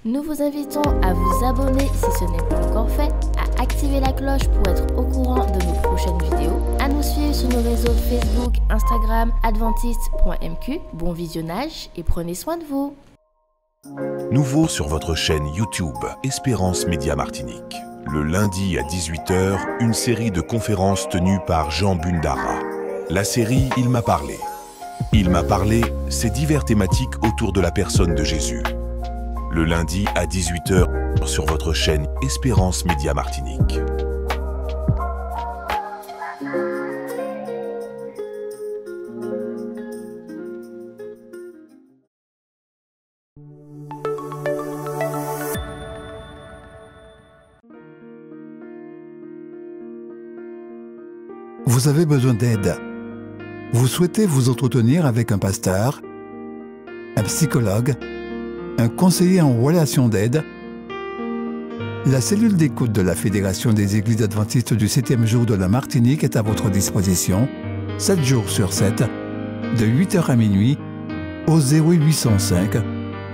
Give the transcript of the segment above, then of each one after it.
Nous vous invitons à vous abonner si ce n'est pas encore fait, à activer la cloche pour être au courant de nos prochaines vidéos, à nous suivre sur nos réseaux Facebook, Instagram, adventiste.mq. Bon visionnage et prenez soin de vous. Nouveau sur votre chaîne YouTube Espérance Média Martinique. Le lundi à 18 h, une série de conférences tenues par Jean Bundara. La série « Il m'a parlé ». Il m'a parlé, c'est diverses thématiques autour de la personne de Jésus. Le lundi à 18 h sur votre chaîne Espérance Média Martinique. Vous avez besoin d'aide. Vous souhaitez vous entretenir avec un pasteur, un psychologue, un conseiller en relation d'aide. La cellule d'écoute de la Fédération des Églises adventistes du 7e jour de la Martinique est à votre disposition, 7 jours sur 7, de 8 h à minuit, au 0805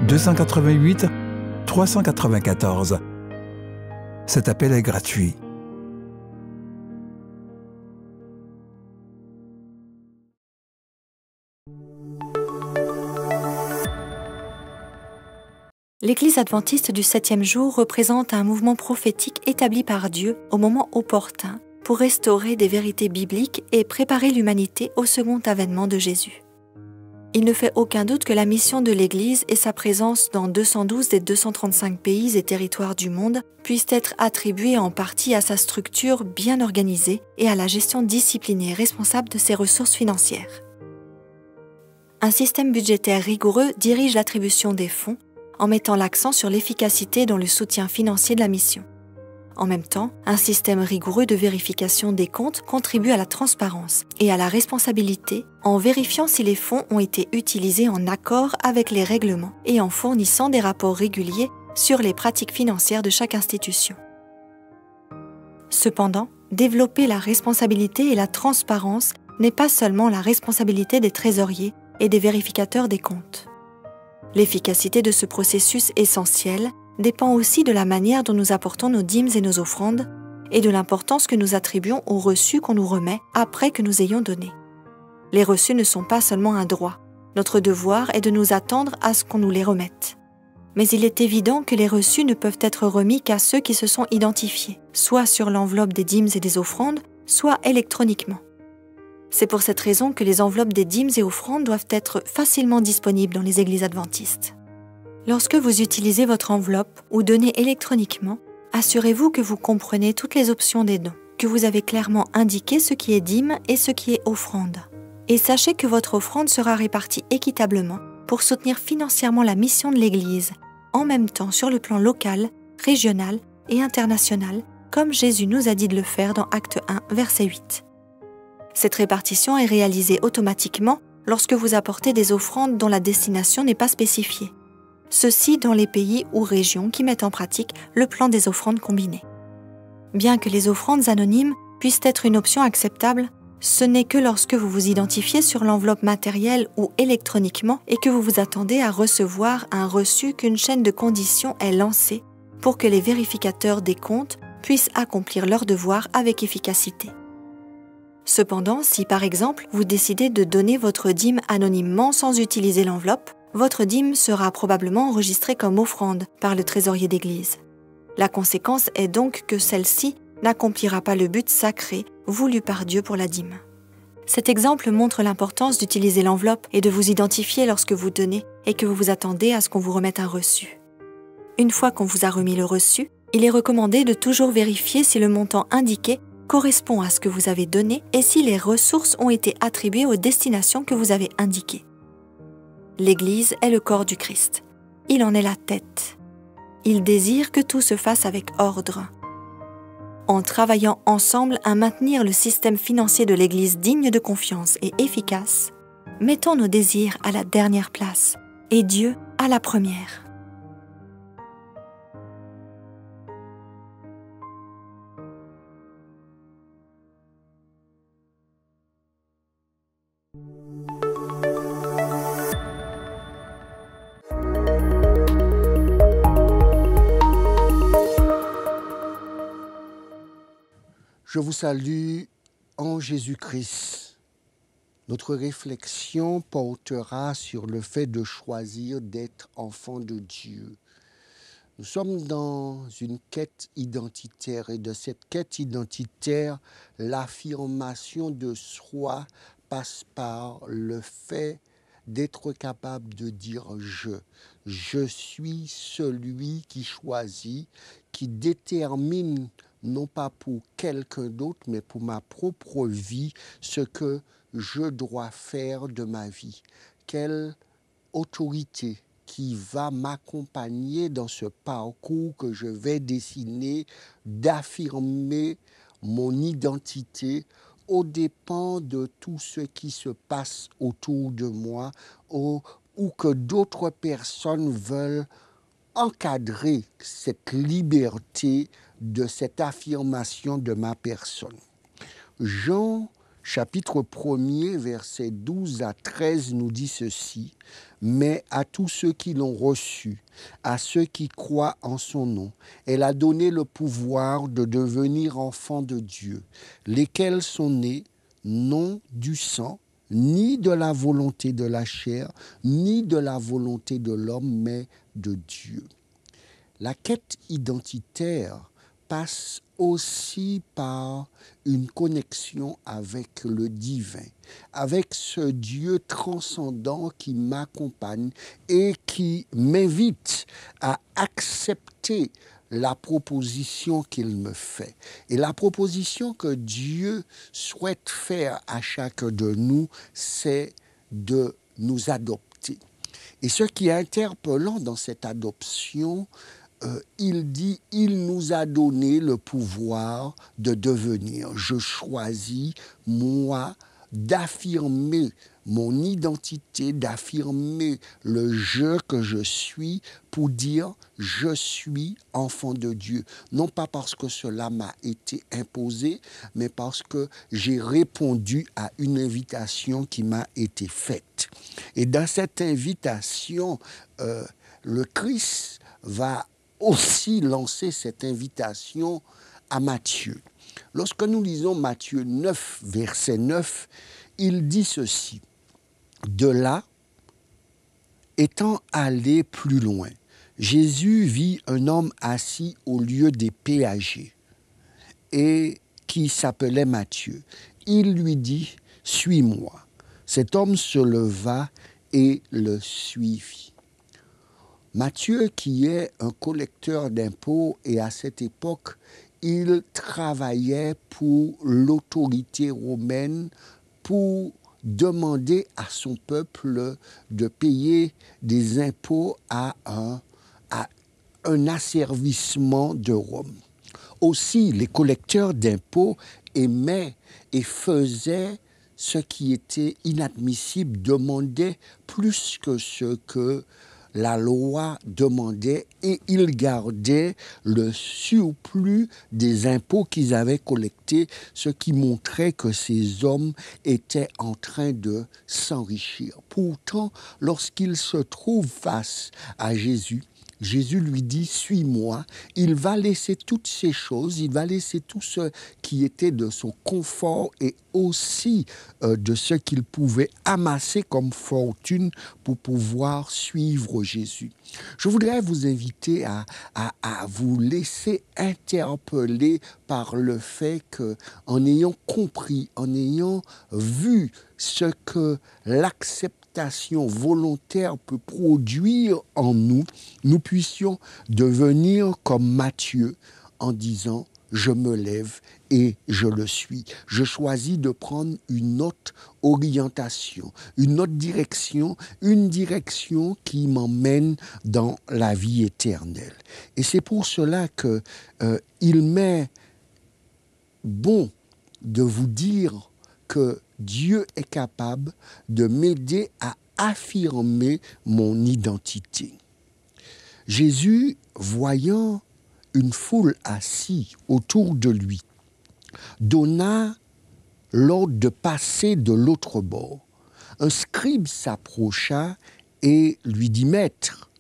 288 394. Cet appel est gratuit. L'Église adventiste du 7e jour représente un mouvement prophétique établi par Dieu au moment opportun pour restaurer des vérités bibliques et préparer l'humanité au second avènement de Jésus. Il ne fait aucun doute que la mission de l'Église et sa présence dans 212 des 235 pays et territoires du monde puissent être attribuées en partie à sa structure bien organisée et à la gestion disciplinée et responsable de ses ressources financières. Un système budgétaire rigoureux dirige l'attribution des fonds en mettant l'accent sur l'efficacité dans le soutien financier de la mission. En même temps, un système rigoureux de vérification des comptes contribue à la transparence et à la responsabilité en vérifiant si les fonds ont été utilisés en accord avec les règlements et en fournissant des rapports réguliers sur les pratiques financières de chaque institution. Cependant, développer la responsabilité et la transparence n'est pas seulement la responsabilité des trésoriers et des vérificateurs des comptes. L'efficacité de ce processus essentiel dépend aussi de la manière dont nous apportons nos dîmes et nos offrandes et de l'importance que nous attribuons aux reçus qu'on nous remet après que nous ayons donné. Les reçus ne sont pas seulement un droit. Notre devoir est de nous attendre à ce qu'on nous les remette. Mais il est évident que les reçus ne peuvent être remis qu'à ceux qui se sont identifiés, soit sur l'enveloppe des dîmes et des offrandes, soit électroniquement. C'est pour cette raison que les enveloppes des dîmes et offrandes doivent être facilement disponibles dans les églises adventistes. Lorsque vous utilisez votre enveloppe ou donnez électroniquement, assurez-vous que vous comprenez toutes les options des dons, que vous avez clairement indiqué ce qui est dîme et ce qui est offrande. Et sachez que votre offrande sera répartie équitablement pour soutenir financièrement la mission de l'Église, en même temps sur le plan local, régional et international, comme Jésus nous a dit de le faire dans Acte 1, verset 8. Cette répartition est réalisée automatiquement lorsque vous apportez des offrandes dont la destination n'est pas spécifiée. Ceci dans les pays ou régions qui mettent en pratique le plan des offrandes combinées. Bien que les offrandes anonymes puissent être une option acceptable, ce n'est que lorsque vous vous identifiez sur l'enveloppe matérielle ou électroniquement et que vous vous attendez à recevoir un reçu qu'une chaîne de conditions est lancée pour que les vérificateurs des comptes puissent accomplir leur devoir avec efficacité. Cependant, si par exemple vous décidez de donner votre dîme anonymement sans utiliser l'enveloppe, votre dîme sera probablement enregistrée comme offrande par le trésorier d'église. La conséquence est donc que celle-ci n'accomplira pas le but sacré voulu par Dieu pour la dîme. Cet exemple montre l'importance d'utiliser l'enveloppe et de vous identifier lorsque vous donnez et que vous vous attendez à ce qu'on vous remette un reçu. Une fois qu'on vous a remis le reçu, il est recommandé de toujours vérifier si le montant indiqué correspond à ce que vous avez donné et si les ressources ont été attribuées aux destinations que vous avez indiquées. L'Église est le corps du Christ. Il en est la tête. Il désire que tout se fasse avec ordre. En travaillant ensemble à maintenir le système financier de l'Église digne de confiance et efficace, mettons nos désirs à la dernière place et Dieu à la première. Je vous salue en Jésus-Christ. Notre réflexion portera sur le fait de choisir d'être enfant de Dieu. Nous sommes dans une quête identitaire et de cette quête identitaire, l'affirmation de soi passe par le fait d'être capable de dire « je suis celui qui choisit, qui détermine non pas pour quelqu'un d'autre, mais pour ma propre vie, ce que je dois faire de ma vie. Quelle autorité qui va m'accompagner dans ce parcours que je vais dessiner, d'affirmer mon identité aux dépens de tout ce qui se passe autour de moi ou que d'autres personnes veulent encadrer cette liberté de cette affirmation de ma personne. Jean, chapitre 1er, versets 12 à 13, nous dit ceci. « Mais à tous ceux qui l'ont reçu, à ceux qui croient en son nom, elle a donné le pouvoir de devenir enfants de Dieu, lesquels sont nés non du sang, ni de la volonté de la chair, ni de la volonté de l'homme, mais de Dieu. » La quête identitaire passe aussi par une connexion avec le divin, avec ce Dieu transcendant qui m'accompagne et qui m'invite à accepter la proposition qu'il me fait. Et la proposition que Dieu souhaite faire à chacun de nous, c'est de nous adopter. Et ce qui est interpellant dans cette adoption, il dit, il nous a donné le pouvoir de devenir. Je choisis, moi, d'affirmer mon identité, d'affirmer le je que je suis pour dire je suis enfant de Dieu. Non pas parce que cela m'a été imposé, mais parce que j'ai répondu à une invitation qui m'a été faite. Et dans cette invitation, le Christ va aussi lancer cette invitation à Matthieu. Lorsque nous lisons Matthieu 9, verset 9, il dit ceci. De là, étant allé plus loin, Jésus vit un homme assis au lieu des péagers et qui s'appelait Matthieu. Il lui dit, « Suis-moi ». Cet homme se leva et le suivit. Matthieu, qui est un collecteur d'impôts, et à cette époque, il travaillait pour l'autorité romaine pour demander à son peuple de payer des impôts à un asservissement de Rome. Aussi, les collecteurs d'impôts aimaient et faisaient ce qui était inadmissible, demandaient plus que ce que la loi demandait et ils gardaient le surplus des impôts qu'ils avaient collectés, ce qui montrait que ces hommes étaient en train de s'enrichir. Pourtant, lorsqu'ils se trouvent face à Jésus, Jésus lui dit, « Suis-moi ». Il va laisser toutes ces choses, il va laisser tout ce qui était de son confort et aussi de ce qu'il pouvait amasser comme fortune pour pouvoir suivre Jésus. Je voudrais vous inviter à vous laisser interpeller par le fait qu'en ayant compris, en ayant vu ce que l'acceptation volontaire peut produire en nous, nous puissions devenir comme Matthieu en disant « Je me lève et je le suis. Je choisis de prendre une autre orientation, une autre direction, une direction qui m'emmène dans la vie éternelle. » Et c'est pour cela qu'il m'est bon de vous dire que Dieu est capable de m'aider à affirmer mon identité. Jésus, voyant une foule assise autour de lui, donna l'ordre de passer de l'autre bord. Un scribe s'approcha et lui dit « Maître,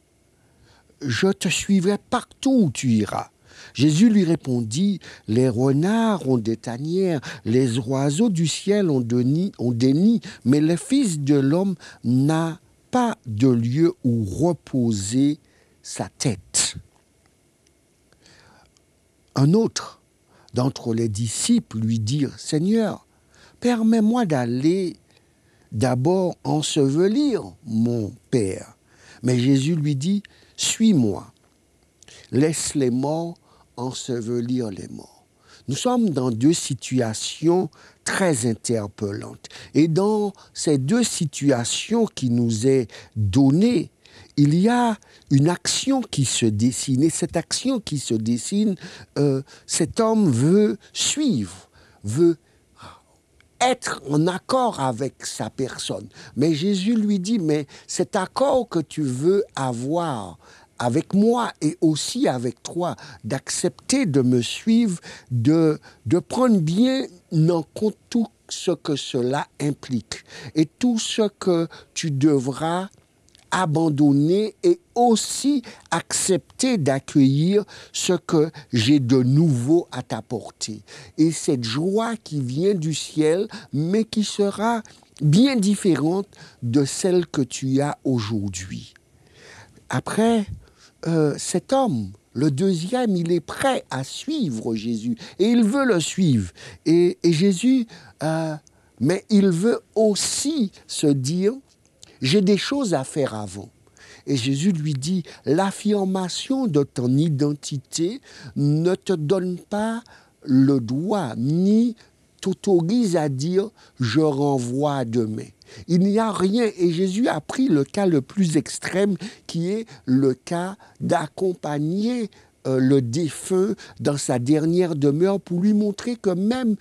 je te suivrai partout où tu iras. » Jésus lui répondit, « Les renards ont des tanières, les oiseaux du ciel ont des nids, mais le Fils de l'homme n'a pas de lieu où reposer sa tête. » Un autre d'entre les disciples lui dit, « Seigneur, permets-moi d'aller d'abord ensevelir mon Père. » Mais Jésus lui dit, « Suis-moi, laisse les morts ensevelir les morts. » Nous sommes dans deux situations très interpellantes. Et dans ces deux situations qui nous est donnée, il y a une action qui se dessine. Et cette action qui se dessine, cet homme veut suivre, veut être en accord avec sa personne. Mais Jésus lui dit, mais cet accord que tu veux avoir avec moi et aussi avec toi, d'accepter de me suivre, de prendre bien en compte tout ce que cela implique et tout ce que tu devras abandonner et aussi accepter d'accueillir ce que j'ai de nouveau à t'apporter. Et cette joie qui vient du ciel, mais qui sera bien différente de celle que tu as aujourd'hui. Après, cet homme, le deuxième, il est prêt à suivre Jésus et il veut le suivre. Et Jésus, mais il veut aussi se dire, j'ai des choses à faire avant. Et Jésus lui dit, l'affirmation de ton identité ne te donne pas le droit, ni t'autorise à dire, je renvoie demain. Il n'y a rien, et Jésus a pris le cas le plus extrême, qui est le cas d'accompagner le défunt dans sa dernière demeure pour lui montrer que même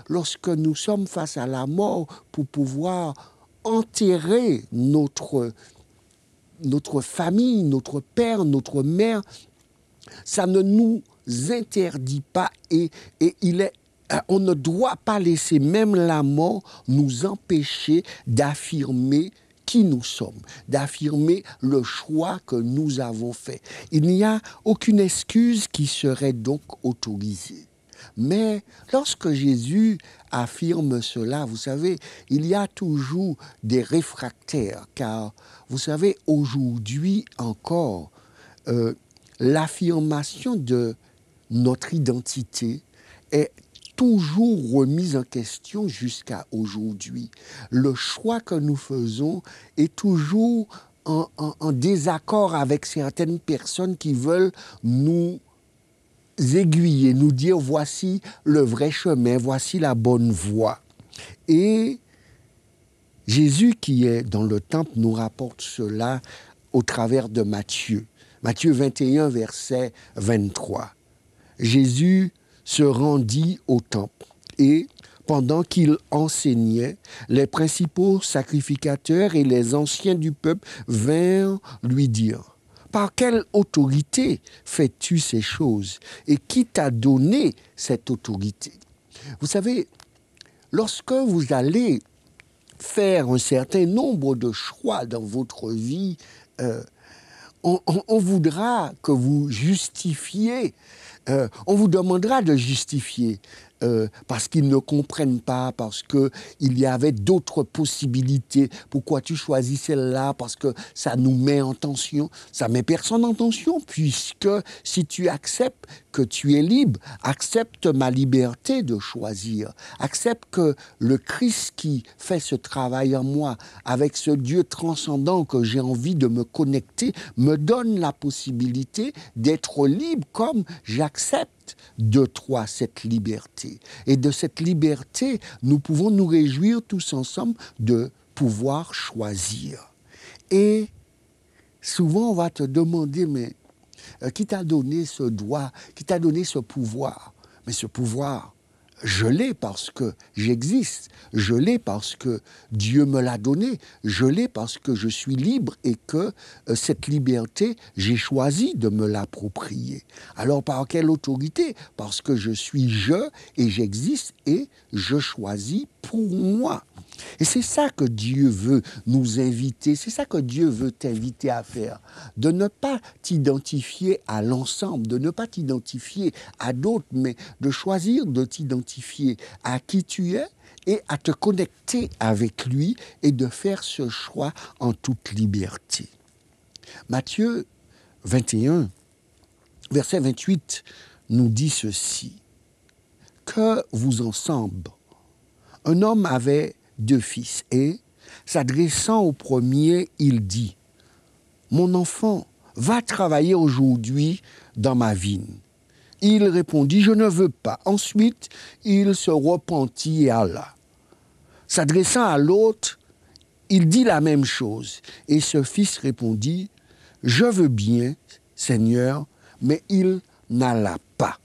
lorsque nous sommes face à la mort, pour pouvoir enterrer notre famille, notre père, notre mère, ça ne nous interdit pas et on ne doit pas laisser même la mort nous empêcher d'affirmer qui nous sommes, d'affirmer le choix que nous avons fait. Il n'y a aucune excuse qui serait donc autorisée. Mais lorsque Jésus affirme cela, vous savez, il y a toujours des réfractaires, car vous savez, aujourd'hui encore, l'affirmation de notre identité est toujours remise en question jusqu'à aujourd'hui. Le choix que nous faisons est toujours en désaccord avec certaines personnes qui veulent nous aiguiller, nous dire voici le vrai chemin, voici la bonne voie. Et Jésus qui est dans le temple nous rapporte cela au travers de Matthieu. Matthieu 21, verset 23. Jésus se rendit au temple et pendant qu'il enseignait, les principaux sacrificateurs et les anciens du peuple vinrent lui dire, « Par quelle autorité fais-tu ces choses? Et qui t'a donné cette autorité? » Vous savez, lorsque vous allez faire un certain nombre de choix dans votre vie, on voudra que vous justifiez, on vous demandera de justifier. Parce qu'ils ne comprennent pas, parce qu'il y avait d'autres possibilités. Pourquoi tu choisis celle-là? Parce que ça nous met en tension. Ça met personne en tension, puisque si tu acceptes que tu es libre, accepte ma liberté de choisir. Accepte que le Christ qui fait ce travail en moi, avec ce Dieu transcendant que j'ai envie de me connecter, me donne la possibilité d'être libre comme j'accepte de toi cette liberté. Et de cette liberté, nous pouvons nous réjouir tous ensemble de pouvoir choisir. Et souvent, on va te demander, mais qui t'a donné ce droit, qui t'a donné ce pouvoir? Mais ce pouvoir, je l'ai parce que j'existe, je l'ai parce que Dieu me l'a donné, je l'ai parce que je suis libre et que cette liberté, j'ai choisi de me l'approprier. Alors par quelle autorité? Parce que je suis je et j'existe et je choisis pour moi. Et c'est ça que Dieu veut nous inviter, c'est ça que Dieu veut t'inviter à faire, de ne pas t'identifier à l'ensemble, de ne pas t'identifier à d'autres, mais de choisir de t'identifier à qui tu es et à te connecter avec lui et de faire ce choix en toute liberté. Matthieu 21, verset 28, nous dit ceci. « Que vous ensemble, un homme avait 2 fils et, s'adressant au premier, il dit, « Mon enfant, va travailler aujourd'hui dans ma vigne. » Il répondit, « Je ne veux pas. » Ensuite, il se repentit et alla. S'adressant à l'autre, il dit la même chose. Et ce fils répondit, « Je veux bien, Seigneur, » mais il n'alla pas.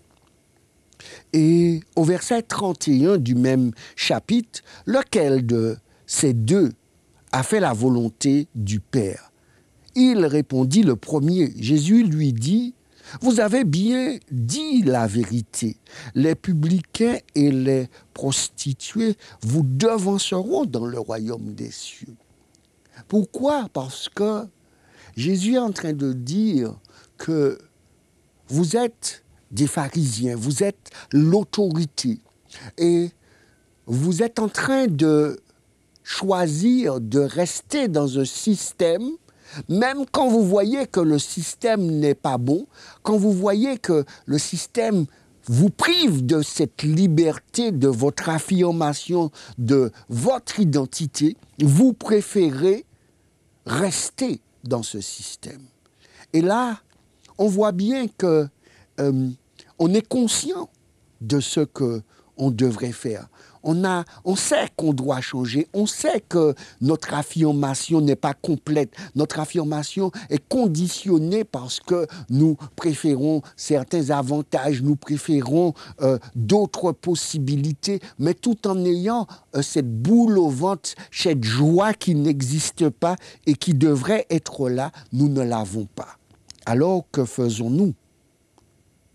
Et au verset 31 du même chapitre, lequel de ces 2 a fait la volonté du Père? Il répondit le premier. Jésus lui dit, « Vous avez bien dit la vérité. Les publicains et les prostituées vous devanceront dans le royaume des cieux. » Pourquoi? Parce que Jésus est en train de dire que vous êtes des pharisiens, vous êtes l'autorité et vous êtes en train de choisir de rester dans un système, même quand vous voyez que le système n'est pas bon, quand vous voyez que le système vous prive de cette liberté, de votre affirmation, de votre identité, vous préférez rester dans ce système. Et là, on voit bien que on est conscient de ce qu'on devrait faire. On sait qu'on doit changer, on sait que notre affirmation n'est pas complète. Notre affirmation est conditionnée parce que nous préférons certains avantages, nous préférons d'autres possibilités, mais tout en ayant cette boule au ventre, cette joie qui n'existe pas et qui devrait être là, nous ne l'avons pas. Alors que faisons-nous?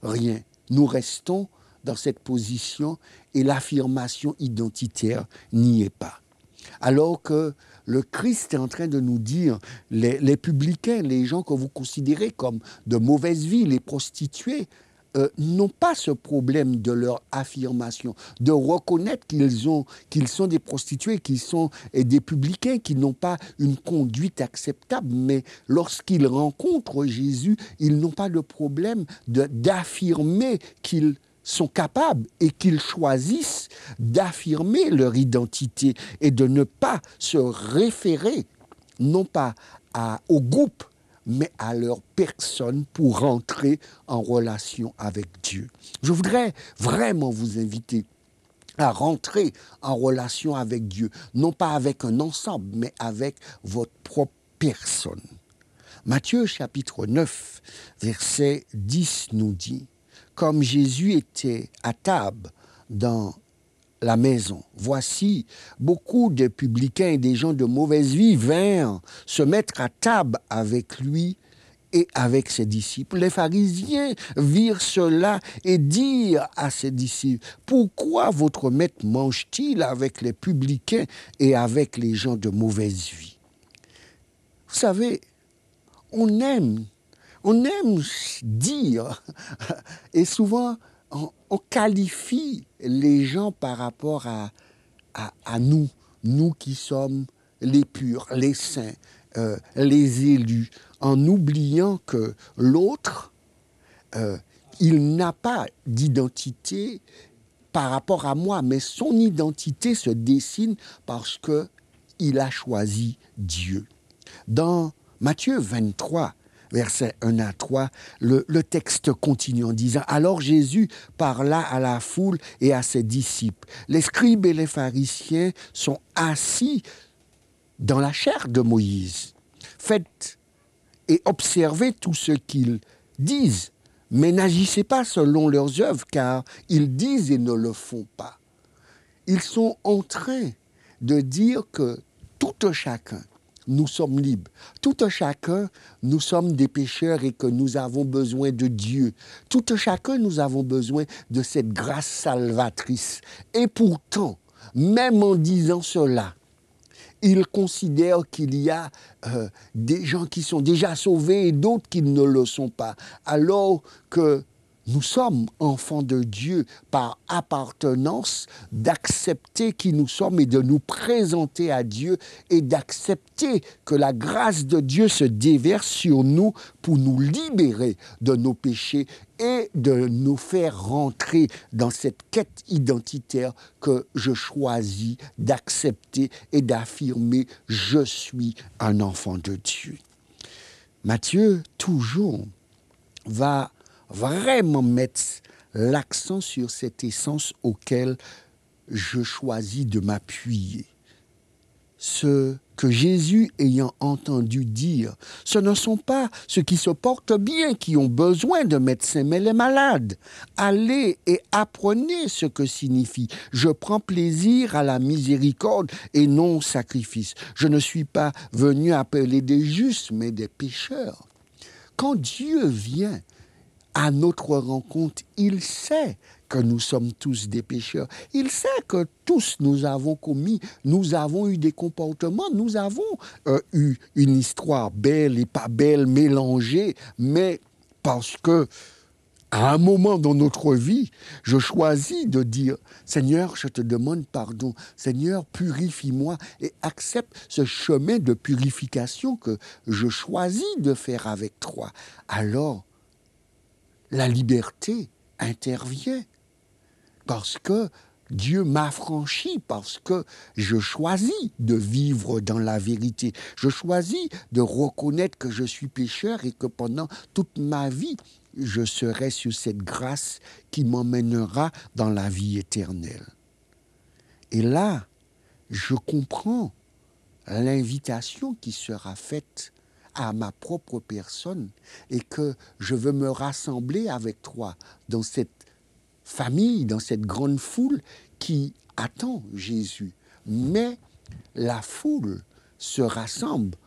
Rien. Nous restons dans cette position et l'affirmation identitaire n'y est pas. Alors que le Christ est en train de nous dire, les publicains, les gens que vous considérez comme de mauvaise vie, les prostituées, n'ont pas ce problème de leur affirmation, de reconnaître qu'ils sont des prostituées, qu'ils sont des publicains, qui n'ont pas une conduite acceptable, mais lorsqu'ils rencontrent Jésus, ils n'ont pas de problème d'affirmer qu'ils sont capables et qu'ils choisissent d'affirmer leur identité et de ne pas se référer, non pas au groupe, mais à leur personne pour rentrer en relation avec Dieu. Je voudrais vraiment vous inviter à rentrer en relation avec Dieu, non pas avec un ensemble, mais avec votre propre personne. Matthieu chapitre 9, verset 10 nous dit, « Comme Jésus était à table dans la maison, voici, beaucoup de publicains et des gens de mauvaise vie vinrent se mettre à table avec lui et avec ses disciples. Les pharisiens virent cela et dirent à ses disciples, « Pourquoi votre maître mange-t-il avec les publicains et avec les gens de mauvaise vie ?» Vous savez, on aime dire, et souvent on qualifie les gens par rapport à nous qui sommes les purs, les saints, les élus, en oubliant que l'autre, il n'a pas d'identité par rapport à moi, mais son identité se dessine parce qu'il a choisi Dieu. Dans Matthieu 23, versets 1 à 3, le texte continue en disant « Alors Jésus parla à la foule et à ses disciples. Les scribes et les pharisiens sont assis dans la chaire de Moïse. Faites et observez tout ce qu'ils disent, mais n'agissez pas selon leurs œuvres, car ils disent et ne le font pas. » Ils sont en train de dire que tout un chacun, nous sommes libres. Tout un chacun, nous sommes des pécheurs et que nous avons besoin de Dieu. Tout un chacun, nous avons besoin de cette grâce salvatrice. Et pourtant, même en disant cela, Il considère qu'il y a des gens qui sont déjà sauvés et d'autres qui ne le sont pas. Alors que nous sommes enfants de Dieu par appartenance, d'accepter qui nous sommes et de nous présenter à Dieu et d'accepter que la grâce de Dieu se déverse sur nous pour nous libérer de nos péchés et de nous faire rentrer dans cette quête identitaire que je choisis d'accepter et d'affirmer « je suis un enfant de Dieu ». Matthieu, toujours, va vraiment mettre l'accent sur cette essence auquel je choisis de m'appuyer. Ce que Jésus ayant entendu dire, ce ne sont pas ceux qui se portent bien qui ont besoin de médecins, mais les malades. Allez et apprenez ce que signifie « je prends plaisir à la miséricorde et non au sacrifice ». Je ne suis pas venu appeler des justes, mais des pécheurs. Quand Dieu vient à notre rencontre, il sait que nous sommes tous des pécheurs. Il sait que tous nous avons commis, nous avons eu des comportements, nous avons eu une histoire belle et pas belle, mélangée, mais parce que à un moment dans notre vie, je choisis de dire « Seigneur, je te demande pardon. Seigneur, purifie-moi et accepte ce chemin de purification que je choisis de faire avec toi. » Alors, la liberté intervient parce que Dieu m'affranchit, parce que je choisis de vivre dans la vérité. Je choisis de reconnaître que je suis pécheur et que pendant toute ma vie, je serai sur cette grâce qui m'emmènera dans la vie éternelle. Et là, je comprends l'invitation qui sera faite à ma propre personne et que je veux me rassembler avec toi dans cette famille, dans cette grande foule qui attend Jésus. Mais la foule se rassemble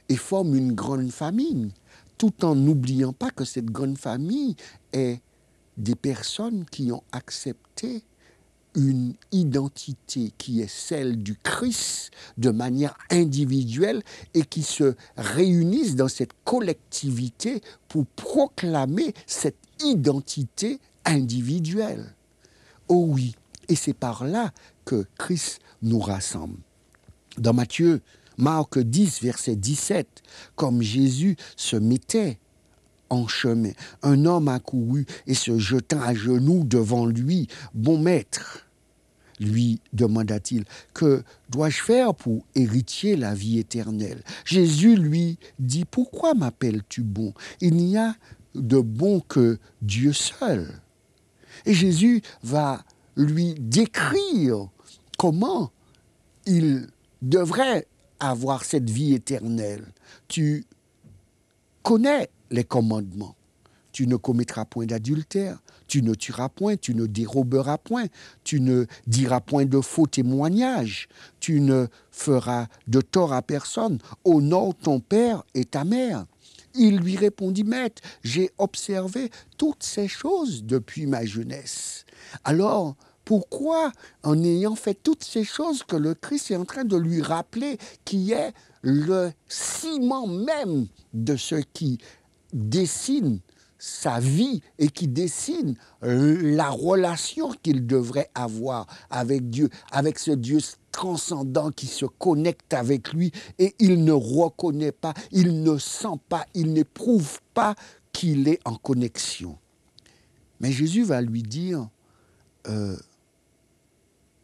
et forme une grande famille, tout en n'oubliant pas que cette grande famille est des personnes qui ont accepté une identité qui est celle du Christ de manière individuelle et qui se réunissent dans cette collectivité pour proclamer cette identité individuelle. Oh oui, et c'est par là que Christ nous rassemble. Dans Marc 10, verset 17, comme Jésus se mettait en chemin, un homme accourut et se jetant à genoux devant lui, « Bon maître », lui demanda-t-il, « que dois-je faire pour hériter la vie éternelle ?» Jésus lui dit, « Pourquoi m'appelles-tu bon ? Il n'y a de bon que Dieu seul. » Et Jésus va lui décrire comment il devrait avoir cette vie éternelle. Tu connais les commandements. Tu ne commettras point d'adultère, tu ne tueras point, tu ne déroberas point, tu ne diras point de faux témoignages, tu ne feras de tort à personne, honore ton père et ta mère. Il lui répondit, « Maître, j'ai observé toutes ces choses depuis ma jeunesse. » Alors, pourquoi, en ayant fait toutes ces choses que le Christ est en train de lui rappeler, qui est le ciment même de ce qui dessine sa vie et qui dessine la relation qu'il devrait avoir avec Dieu, avec ce Dieu transcendant qui se connecte avec lui et il ne reconnaît pas, il ne sent pas, il n'éprouve pas qu'il est en connexion. Mais Jésus va lui dire,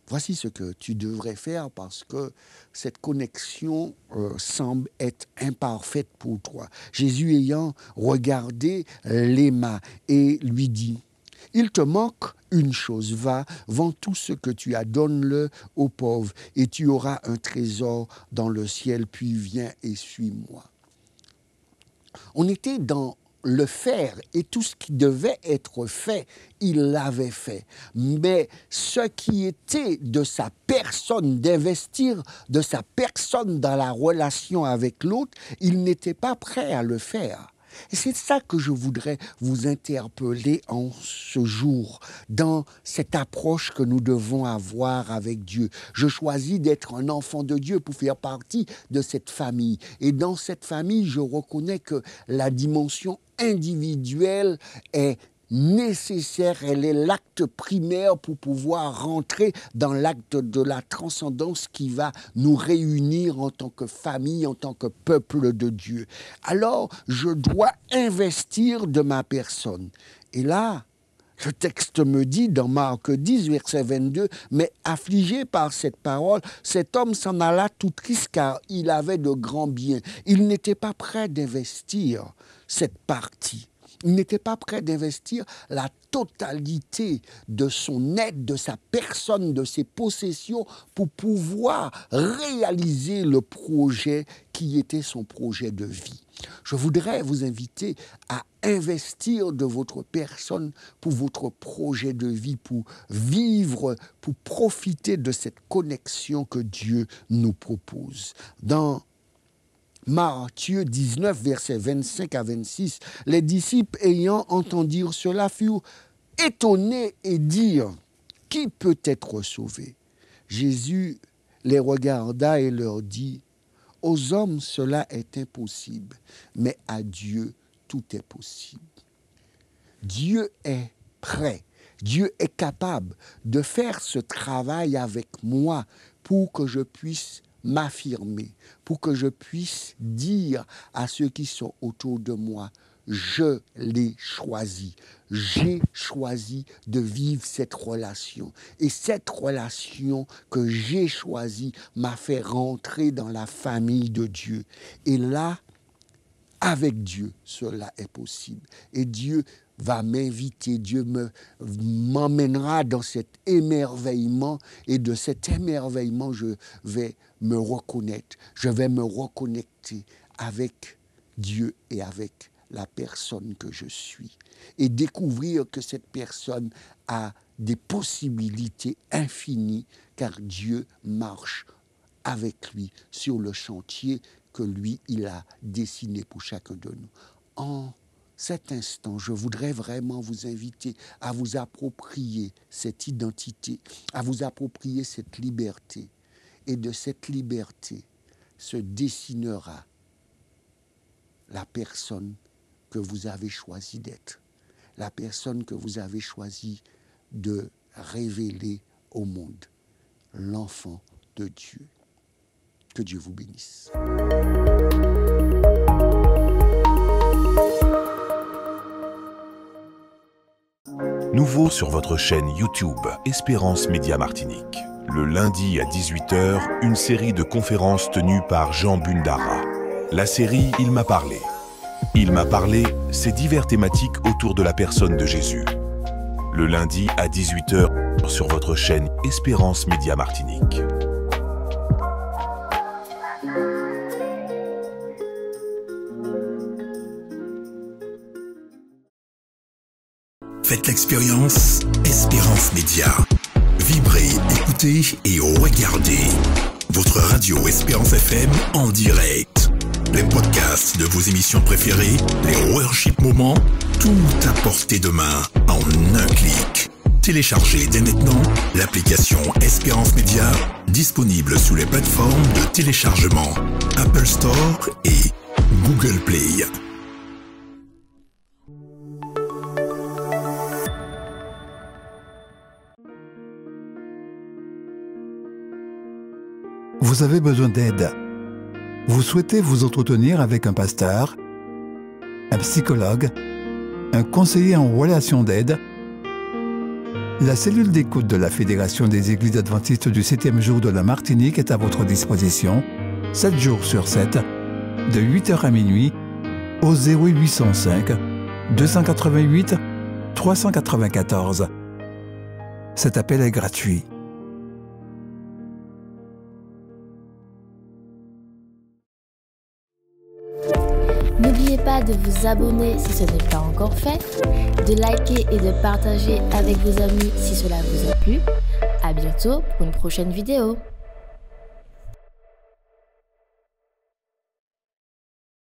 voici ce que tu devrais faire parce que cette connexion semble être imparfaite pour toi. Jésus ayant regardé l'aima et lui dit, « Il te manque une chose, va, vends tout ce que tu as, donne-le aux pauvres et tu auras un trésor dans le ciel, puis viens et suis-moi. » On était dans le faire et tout ce qui devait être fait, il l'avait fait. Mais ce qui était de sa personne, d'investir de sa personne dans la relation avec l'autre, il n'était pas prêt à le faire. Et c'est ça que je voudrais vous interpeller en ce jour, dans cette approche que nous devons avoir avec Dieu. Je choisis d'être un enfant de Dieu pour faire partie de cette famille. Et dans cette famille, je reconnais que la dimension individuelle est nécessaire, elle est l'acte primaire pour pouvoir rentrer dans l'acte de la transcendance qui va nous réunir en tant que famille, en tant que peuple de Dieu. Alors, je dois investir de ma personne. Et là, le texte me dit dans Marc 10, verset 22, « Mais affligé par cette parole, cet homme s'en alla tout triste car il avait de grands biens. » Il n'était pas prêt d'investir cette partie. Il n'était pas prêt d'investir la totalité de son aide, de sa personne, de ses possessions pour pouvoir réaliser le projet qui était son projet de vie. Je voudrais vous inviter à investir de votre personne pour votre projet de vie, pour vivre, pour profiter de cette connexion que Dieu nous propose. Dans Matthieu 19, versets 25 à 26, les disciples ayant entendu cela furent étonnés et dirent « Qui peut être sauvé ?» Jésus les regarda et leur dit « Aux hommes cela est impossible, mais à Dieu tout est possible. » Dieu est prêt, Dieu est capable de faire ce travail avec moi pour que je puisse m'affirmer, pour que je puisse dire à ceux qui sont autour de moi, je l'ai choisi. J'ai choisi de vivre cette relation. Et cette relation que j'ai choisie m'a fait rentrer dans la famille de Dieu. Et là, avec Dieu, cela est possible. Et Dieu va m'inviter, Dieu m'emmènera dans cet émerveillement, et de cet émerveillement, je vais me reconnaître, je vais me reconnecter avec Dieu et avec la personne que je suis, et découvrir que cette personne a des possibilités infinies, car Dieu marche avec lui sur le chantier que lui, il a dessiné pour chacun de nous. En cet instant, je voudrais vraiment vous inviter à vous approprier cette identité, à vous approprier cette liberté. Et de cette liberté se dessinera la personne que vous avez choisi d'être, la personne que vous avez choisi de révéler au monde, l'enfant de Dieu. Que Dieu vous bénisse. Nouveau sur votre chaîne YouTube Espérance Média Martinique. Le lundi à 18h, une série de conférences tenues par Jean Bundara. La série « Il m'a parlé ». « Il m'a parlé », c'est divers thématiques autour de la personne de Jésus. Le lundi à 18h sur votre chaîne Espérance Média Martinique. Faites l'expérience Espérance Média. Vibrez, écoutez et regardez votre radio Espérance FM en direct. Les podcasts de vos émissions préférées, les worship moments, tout à portée de main en un clic. Téléchargez dès maintenant l'application Espérance Média, disponible sous les plateformes de téléchargement Apple Store et Google Play. Vous avez besoin d'aide. Vous souhaitez vous entretenir avec un pasteur, un psychologue, un conseiller en relation d'aide. La cellule d'écoute de la Fédération des Églises adventistes du 7e jour de la Martinique est à votre disposition, 7 jours sur 7, de 8h à minuit, au 0805 288 394. Cet appel est gratuit. N'oubliez pas de vous abonner si ce n'est pas encore fait, de liker et de partager avec vos amis si cela vous a plu. À bientôt pour une prochaine vidéo.